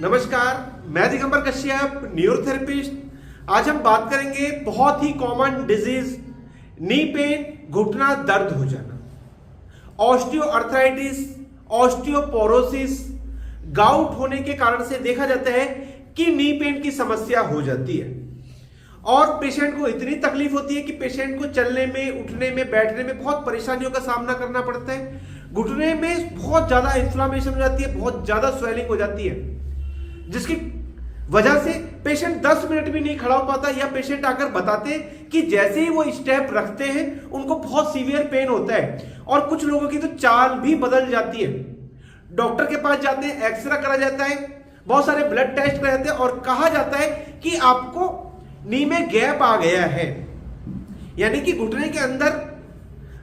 नमस्कार, मैं दिगंबर कश्यप, न्यूरोथेरेपिस्ट। आज हम बात करेंगे बहुत ही कॉमन डिजीज नी पेन, घुटना दर्द हो जाना, ऑस्टियोआर्थराइटिस, ऑस्टियोपोरोसिस, गाउट होने के कारण से देखा जाता है कि नी पेन की समस्या हो जाती है और पेशेंट को इतनी तकलीफ होती है कि पेशेंट को चलने में, उठने में, बैठने में बहुत परेशानियों का सामना करना पड़ता है। घुटने में बहुत ज्यादा इन्फ्लामेशन हो जाती है, बहुत ज्यादा स्वेलिंग हो जाती है, जिसकी वजह से पेशेंट 10 मिनट भी नहीं खड़ा हो पाता, या पेशेंट आकर बताते हैं कि जैसे ही वो स्टेप रखते हैं उनको बहुत सीवियर पेन होता है और कुछ लोगों की तो चाल भी बदल जाती है। डॉक्टर के पास जाते हैं, एक्सरे करा जाता है, बहुत सारे ब्लड टेस्ट कराए जाते हैं और कहा जाता है कि आपको नी में गैप आ गया है, यानी कि घुटने के अंदर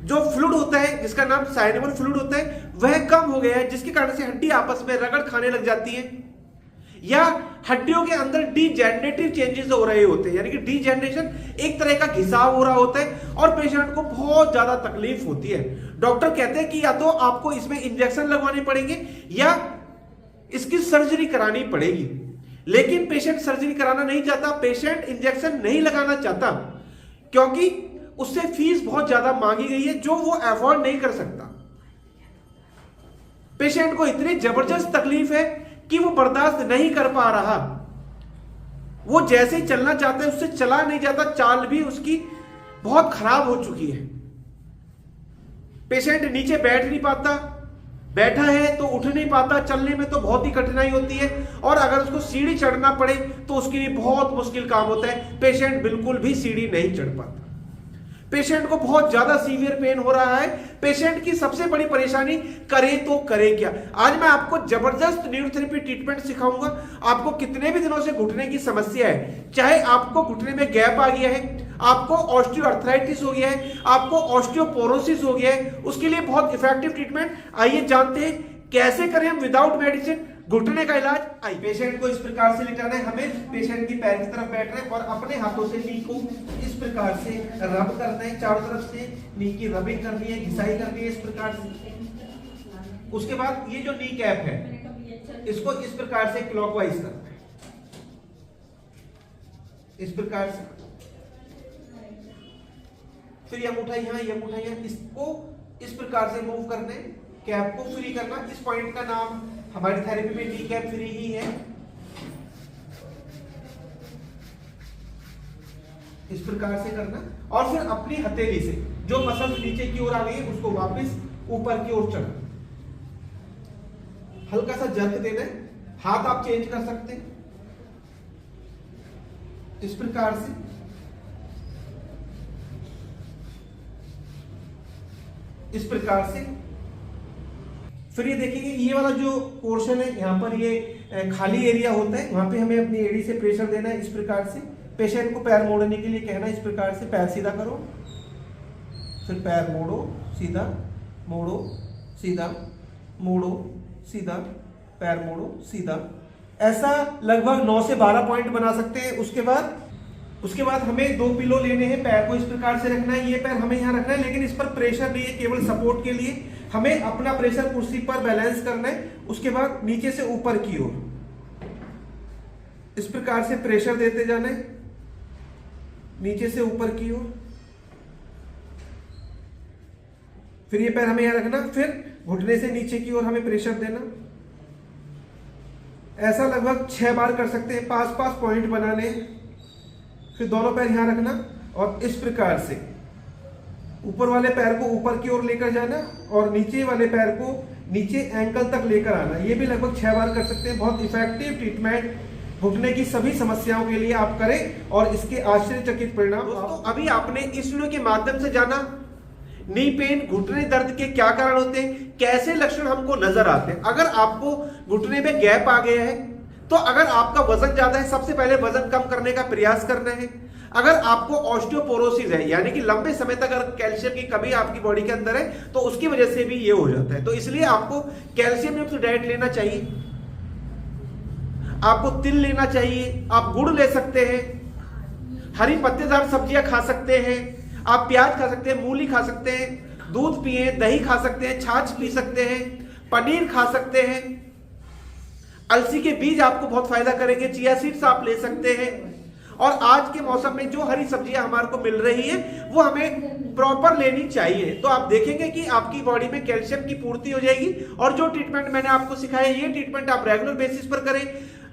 जो फ्लूइड होता है, जिसका नाम साइनेबल फ्लूइड होता है, वह कम हो गया है, जिसके कारण से हड्डी आपस में रगड़ खाने लग जाती है, या हड्डियों के अंदर डीजेनरेटिव चेंजेस हो रहे होते हैं, यानी कि डीजेनरेशन एक तरह का घिसाव हो रहा होता है और पेशेंट को बहुत ज्यादा तकलीफ होती है। डॉक्टर कहते हैं कि या तो आपको इसमें इंजेक्शन लगवाने पड़ेंगे या इसकी सर्जरी करानी पड़ेगी, लेकिन पेशेंट सर्जरी कराना नहीं चाहता, पेशेंट इंजेक्शन नहीं लगाना चाहता, क्योंकि उससे फीस बहुत ज्यादा मांगी गई है जो वो अफोर्ड नहीं कर सकता। पेशेंट को इतनी जबरदस्त तकलीफ है कि वो बर्दाश्त नहीं कर पा रहा, वो जैसे ही चलना चाहता है उससे चला नहीं जाता, चाल भी उसकी बहुत खराब हो चुकी है। पेशेंट नीचे बैठ नहीं पाता, बैठा है तो उठ नहीं पाता, चलने में तो बहुत ही कठिनाई होती है और अगर उसको सीढ़ी चढ़ना पड़े तो उसके लिए बहुत मुश्किल काम होता है। पेशेंट बिल्कुल भी सीढ़ी नहीं चढ़ पाता, पेशेंट को बहुत ज्यादा सीवियर पेन हो रहा है। पेशेंट की सबसे बड़ी परेशानी करे तो करे क्या। आज मैं आपको जबरदस्त न्यूरोथेरेपी ट्रीटमेंट सिखाऊंगा। आपको कितने भी दिनों से घुटने की समस्या है, चाहे आपको घुटने में गैप आ गया है, आपको ऑस्टियोआर्थराइटिस हो गया है, आपको ऑस्टियोपोरोसिस हो गया है, उसके लिए बहुत इफेक्टिव ट्रीटमेंट। आइए जानते हैं कैसे करें हम विदाउट मेडिसिन घुटने का इलाज। आइए, पेशेंट को इस प्रकार से लेटाना है, हमें पेशेंट की पैर की तरफ बैठना है और अपने हाथों से नी को इस प्रकार से रब करना है, चारों तरफ से नी की रबिंग करनी है, घिसाई करनी है इस प्रकार से। उसके बाद ये जो नी कैप है इसको इस प्रकार से क्लॉकवाइज करना है, इस प्रकार से। फिर ये अंगूठा यहाँ, ये अंगूठा यहाँ, इसको इस प्रकार से मूव करना है, कैप को फ्री करना। इस पॉइंट का नाम हमारी थेरेपी में नी कैप फ्री ही है। इस प्रकार से करना और फिर अपनी हथेली से जो मसल नीचे की ओर आ गई है उसको वापस ऊपर की ओर चढ़ाना, हल्का सा जर्क देना है। हाथ आप चेंज कर सकते हैं इस प्रकार से। इस प्रकार से फिर ये देखिए ये वाला जो पोर्शन है, यहाँ पर ये खाली एरिया होता है, वहां पे हमें अपनी एड़ी से प्रेशर देना है इस प्रकार से। पेशेंट को पैर मोड़ने के लिए कहना है इस प्रकार से, पैर सीधा करो, फिर पैर मोड़ो, सीधा मोड़ो, सीधा मोड़ो, सीधा, पैर मोड़ो, सीधा। ऐसा लगभग 9 से 12 पॉइंट बना सकते हैं। उसके बाद हमें 2 पिलो लेने हैं, पैर को इस प्रकार से रखना है, ये पैर हमें यहाँ रखना है, लेकिन इस पर प्रेशर नहीं है, केवल सपोर्ट के लिए हमें अपना प्रेशर कुर्सी पर बैलेंस करना है। उसके बाद नीचे से ऊपर की ओर इस प्रकार से प्रेशर देते जाना है, नीचे से ऊपर की ओर। फिर ये पैर हमें यहाँ रखना, फिर घुटने से नीचे की ओर हमें प्रेशर देना। ऐसा लगभग 6 बार कर सकते हैं, 5-5 पॉइंट बनाने हैं। फिर दोनों पैर यहां रखना और इस प्रकार से ऊपर वाले पैर को ऊपर की ओर लेकर जाना और नीचे वाले पैर को नीचे एंकल तक लेकर आना। ये भी लगभग 6 बार कर सकते हैं। बहुत इफेक्टिव ट्रीटमेंट घुटने की सभी समस्याओं के लिए आप करें और इसके आश्चर्यचकित परिणाम। दोस्तों, अभी आपने इस वीडियो के माध्यम से जाना नी पेन, घुटने दर्द के क्या कारण होते हैं, कैसे लक्षण हमको नजर आते हैं। अगर आपको घुटने में गैप आ गया है तो अगर आपका वजन ज्यादा है, सबसे पहले वजन कम करने का प्रयास करना है। अगर आपको ऑस्टियोपोरोसिस है, यानी कि लंबे समय तक अगर कैल्शियम की कमी आपकी बॉडी के अंदर है तो उसकी वजह से भी ये हो जाता है, तो इसलिए आपको कैल्शियम युक्त डाइट लेना चाहिए, आपको तिल लेना चाहिए, आप गुड़ ले सकते हैं, हरी पत्तेदार सब्जियां खा सकते हैं, आप प्याज खा सकते हैं, मूली खा सकते हैं, दूध पिए, दही खा सकते हैं, छाछ पी सकते हैं, पनीर खा सकते हैं। अलसी के बीज आपको बहुत फायदा करेंगे, चिया सीड्स आप ले सकते हैं। और आज के मौसम में जो हरी सब्जियां हमारे को मिल रही है वो हमें प्रॉपर लेनी चाहिए। तो आप देखेंगे कि आपकी बॉडी में कैल्शियम की पूर्ति हो जाएगी। और जो ट्रीटमेंट मैंने आपको सिखाया ये ट्रीटमेंट आप रेगुलर बेसिस पर करें।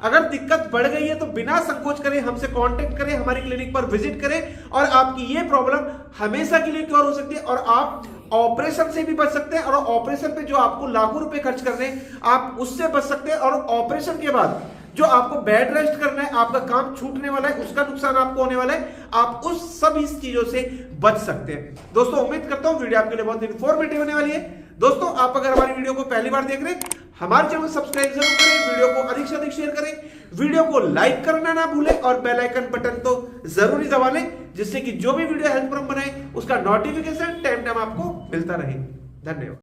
अगर दिक्कत बढ़ गई है तो बिना संकोच करें हमसे कांटेक्ट करें, हमारी क्लिनिक पर विजिट करें और आपकी ये प्रॉब्लम हमेशा के लिए क्योर हो सकती है। और आप ऑपरेशन से भी बच सकते हैं और ऑपरेशन पे जो आपको लाखों रुपए खर्च करने हैं आप उससे बच सकते हैं। और ऑपरेशन के बाद जो आपको बेड रेस्ट करना है, आपका काम छूटने वाला है, उसका नुकसान आपको होने वाला है, आप उस सब इस चीजों से बच सकते हैं। दोस्तों उम्मीद करता हूं वीडियो आपके लिए बहुत इंफॉर्मेटिव होने वाली है। दोस्तों आप अगर हमारी वीडियो को पहली बार देख रहे हैं हमारे चैनल को सब्सक्राइब जरूर करें, वीडियो को अधिक से अधिक शेयर करें, वीडियो को लाइक करना ना भूलें और बेल आइकन बटन तो जरूरी दबा लें जिससे कि जो भी वीडियो हेल्पफुल बनाए उसका नोटिफिकेशन टाइम आपको मिलता रहे। धन्यवाद।